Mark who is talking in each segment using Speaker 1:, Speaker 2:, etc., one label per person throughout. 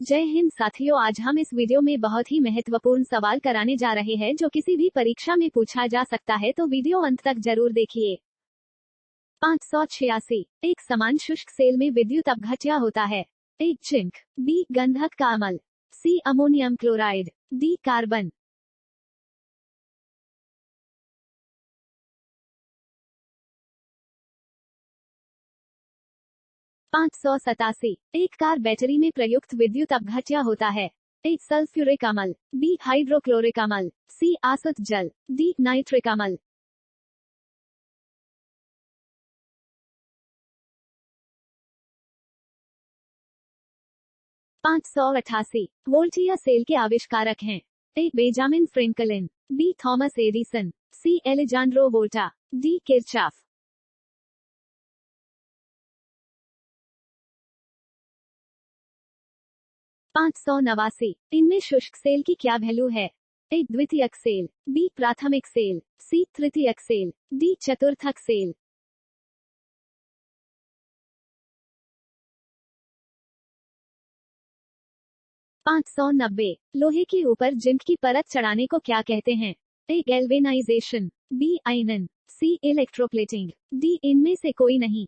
Speaker 1: जय हिंद साथियों, आज हम इस वीडियो में बहुत ही महत्वपूर्ण सवाल कराने जा रहे हैं जो किसी भी परीक्षा में पूछा जा सकता है, तो वीडियो अंत तक जरूर देखिए। 586 एक समान शुष्क सेल में विद्युत अपघट्य होता है। ए जिंक, बी गंधक का अम्ल, सी अमोनियम क्लोराइड, डी कार्बन। 587 एक कार बैटरी में प्रयुक्त विद्युत अपघट्य होता है। ए सल्फ्यूरिक अम्ल, बी हाइड्रोक्लोरिक अम्ल, सी आसुत जल, डी नाइट्रिक अम्ल। 588 वोल्टिया सेल के आविष्कारक हैं। A Benjamin Franklin, B Thomas Edison, C Alejandro Volta, D Kirchhoff. 589 इनमें शुष्क सेल की क्या वैल्यू है। ए द्वितीयक सेल, बी प्राथमिक सेल, सी तृतीयक सेल, डी चतुर्थक सेल। 590 लोहे के ऊपर जिंक की परत चढ़ाने को क्या कहते हैं। ए गैल्वेनाइजेशन, बी आयनन, सी इलेक्ट्रोप्लेटिंग, डी इनमें से कोई नहीं।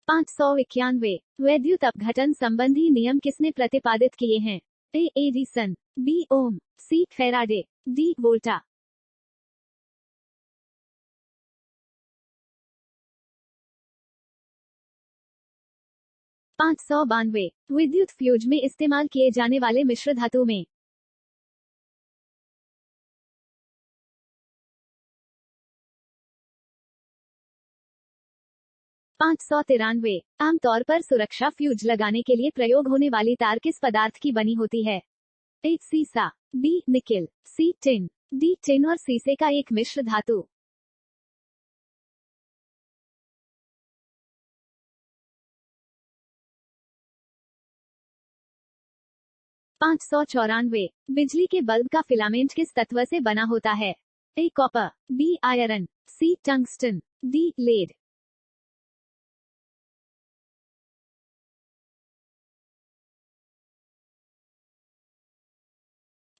Speaker 1: 591 वैद्युत अपघटन संबंधी नियम किसने प्रतिपादित किए हैं। ए एडिसन, बी ओम, सी फैराडे, डी वोल्टा। 592 विद्युत फ्यूज में इस्तेमाल किए जाने वाले मिश्र धातु में। 593 आमतौर पर सुरक्षा फ्यूज लगाने के लिए प्रयोग होने वाली तार किस पदार्थ की बनी होती है। ए सीसा, बी निकेल, सी टिन, डी टिन और सीसे का एक मिश्र धातु। 594 बिजली के बल्ब का फिलामेंट किस तत्व से बना होता है। ए कॉपर, बी आयरन, सी टंगस्टन, डी लेड।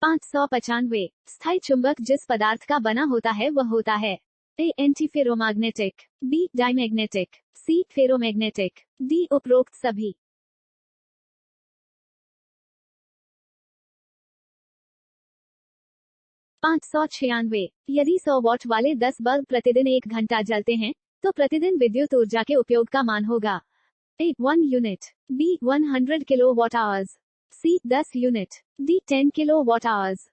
Speaker 1: 595 स्थायी चुंबक जिस पदार्थ का बना होता है वह होता है। ए एंटीफेरोमैग्नेटिक, बी डाइमैग्नेटिक, सी फेरोमैग्नेटिक, डी उपरोक्त सभी। 596 यदि 100 वॉट वाले 10 बल्ब प्रतिदिन 1 घंटा जलते हैं तो प्रतिदिन विद्युत ऊर्जा के उपयोग का मान होगा। A 1 unit, B 100 kilo watt hours, C 10 unit, D 10 kilo watt hours.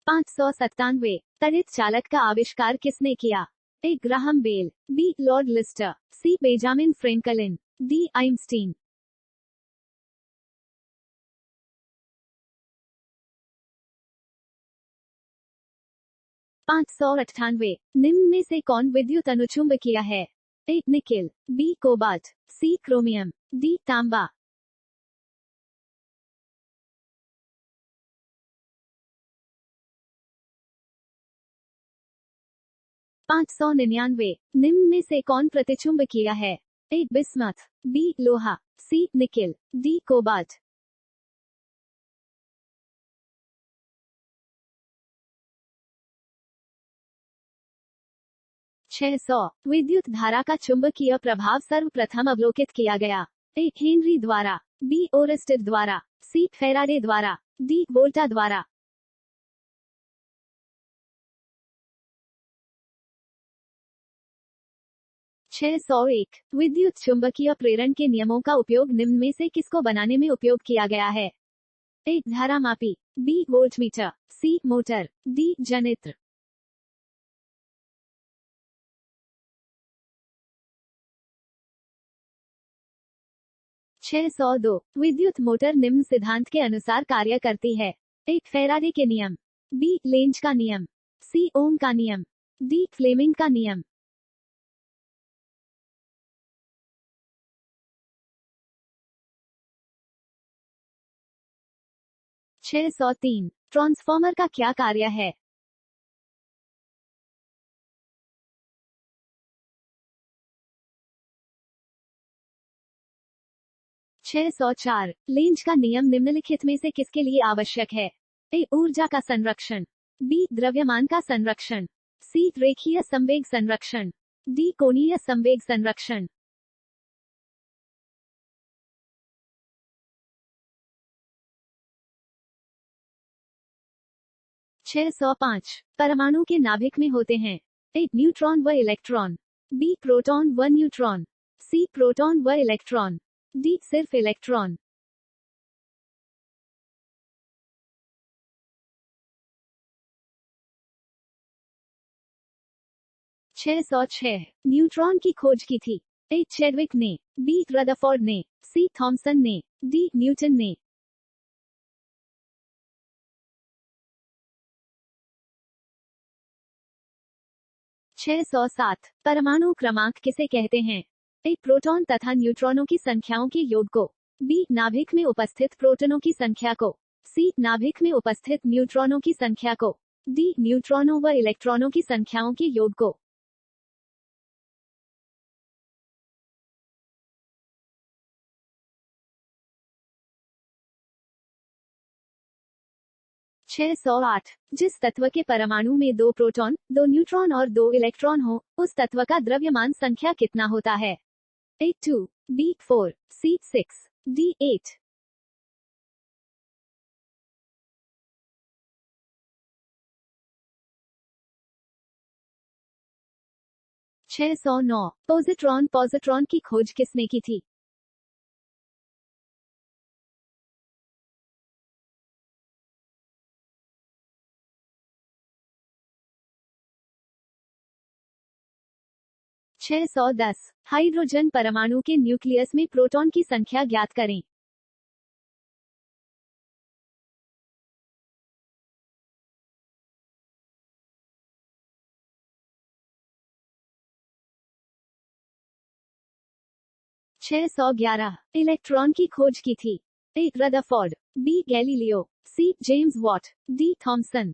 Speaker 1: 597 तड़ित चालक का आविष्कार किसने किया। A Graham Bell, B Lord Lister, C Benjamin Franklin, D Einstein. 598 निम्न में से कौन विद्युत अनुचुंबकीय है। A nickel, B cobalt, C chromium, D तांबा। 599 निम्न में से कौन प्रतिचुंबकीय है। ए बिस्मथ, बी लोहा, सी निकेल, डी कोबाल्ट। 600 विद्युत धारा का चुंबकीय प्रभाव सर्वप्रथम अवलोकित किया गया। ए हेनरी द्वारा, बी ओरेस्टेड द्वारा, सी फैराडे द्वारा, डी वोल्टा द्वारा। 601 विद्युत चुंबकीय प्रेरण के नियमों का उपयोग निम्न में से किसको बनाने में उपयोग किया गया है। ए धारामापी, बी वोल्टमीटर, सी मोटर, डी जनित्र। 602 विद्युत मोटर निम्न सिद्धांत के अनुसार कार्य करती है। ए फैराडे के नियम, बी लेंज का नियम, सी ओम का नियम, डी फ्लेमिंग का नियम। 603 ट्रांसफॉर्मर का क्या कार्य है? 604 लेंज का नियम निम्नलिखित में से किसके लिए आवश्यक है? ए. ऊर्जा का संरक्षण, बी. द्रव्यमान का संरक्षण, सी. रेखीय संवेग संरक्षण, डी. कोणीय संवेग संरक्षण। 605 परमाणु के नाभिक में होते हैं? ए. न्यूट्रॉन व इलेक्ट्रॉन, बी. प्रोटॉन व न्यूट्रॉन, सी. प्रोटॉन व इलेक्ट्रॉन, डी. सिर्फ इलेक्ट्रॉन। 606 न्यूट्रॉन की खोज की थी? ए. चेडविक ने, बी. रदरफोर्ड ने, सी. थॉमसन ने, डी. न्यूटन ने। 607 परमाणु क्रमांक किसे कहते हैं? ए. प्रोटॉन तथा न्यूट्रॉनों की संख्याओं के योग को, बी. नाभिक में उपस्थित प्रोटॉनों की संख्या को, सी. नाभिक में उपस्थित न्यूट्रॉनों की संख्या को, डी. न्यूट्रॉनों व इलेक्ट्रॉनों की संख्याओं के योग को। 608 जिस तत्व के परमाणु में 2 प्रोटॉन, 2 न्यूट्रॉन और 2 इलेक्ट्रॉन हो, उस तत्व का द्रव्यमान संख्या कितना होता है? ए. 2, बी. 4, सी. 6, डी. 8। 609 पॉजिट्रॉन की खोज किसने की थी? 610 हाइड्रोजन परमाणु के न्यूक्लियस में प्रोटॉन की संख्या ज्ञात करें। 611 इलेक्ट्रॉन की खोज की थी? A. Rutherford, B. Galileo, C. James Watt, D. Thomson.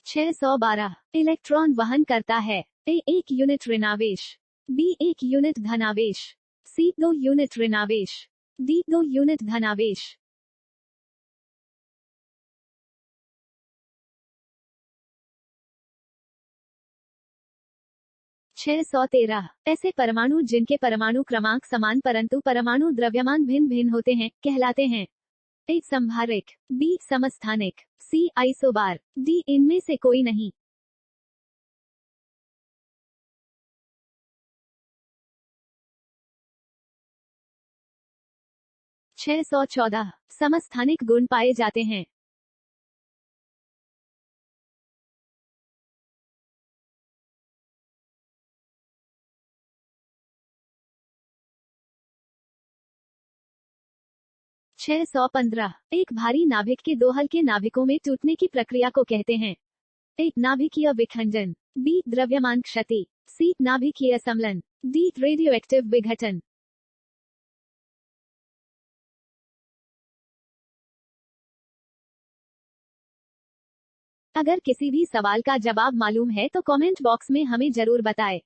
Speaker 1: 612 electron वहन करता है? ए. 1 यूनिट ऋणावेश, बी. 1 यूनिट धनावेश, सी. 2 यूनिट ऋणावेश, डी. 2 यूनिट धनावेश। 613 ऐसे परमाणु जिनके परमाणु क्रमांक समान परंतु परमाणु द्रव्यमान भिन्न भिन्न होते हैं कहलाते हैं? ए. संभारिक, बी. समस्थानिक, सी. Isobar, D. इनमें से कोई नहीं। 614 समस्थानिक गुण पाए जाते हैं? 615 एक भारी नाभिक के 2 हल्के नाभिकों में टूटने की प्रक्रिया को कहते हैं? ए. नाभिकीय विखंडन, बी. द्रव्यमान क्षति, सी. नाभिकीय सम्लन, डी. रेडियोएक्टिव विघटन। अगर किसी भी सवाल का जवाब मालूम है तो कमेंट बॉक्स में हमें जरूर बताएं।